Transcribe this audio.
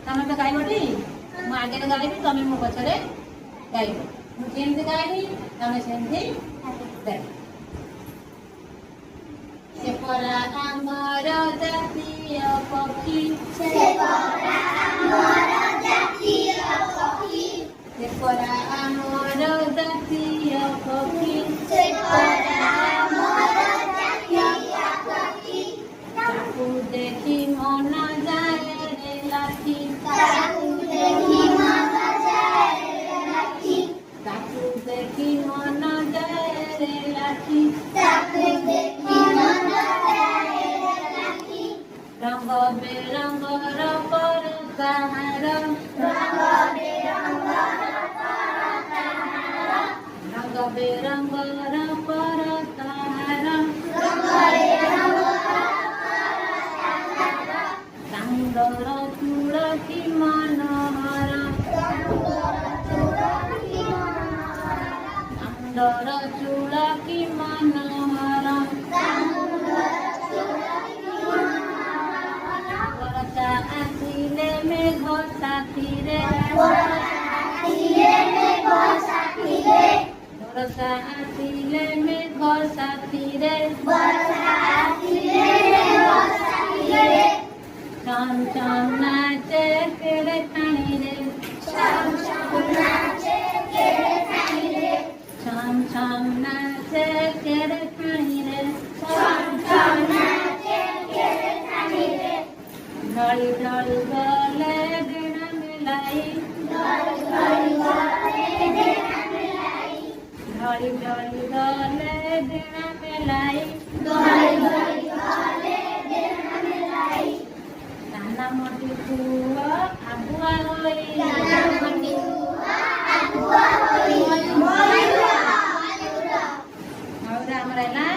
तमें तो गाइबटी मु आगे गाइबी तमें मो पछरे गाइब मुझे गाइबी तमें सेमती गाइब सेपरा आमर जातीय पक्षी सेपरा आमर जातीय पक्षी सेपरा आमर जातीय पक्षी सेपरा आमर जातीय पक्षी ताकू देखी मन जाए रे लाठी ताकू देखी मन जाए रे लाठी ताकू देखी मन जाए रे लाठी ताकू देखी मन जाए रे लाठी रंग बेरंगर पर कहार रंग बेरंगर पर कहार रंग बेरंगर पर कहार रंग बेरंगर चांदर चूड़ की मनोहर चांदर चूड़ की मनोहर वर्षा आसिले मेघ साथीरे वर्षा आसिले मेघ साथीरे चम चम नाचे केड़े ठाणी रे चम चम नाचे केड़े ठाणी रे चम चम नाचे केड़े ठाणी रे चम चम नाचे केड़े ठाणी रे ढोली ढोली गले डेणा मिलाई ढोली ढोली गले डेणा मिलाई ढोली ढोली गले डेणा मिलाई ढोली ढोली गले डेणा मिलाई दाना मोटी पुआ आबुआ होई दाना मोटी पुआ आबुआ होई मयूरा मयूरा हमरा ना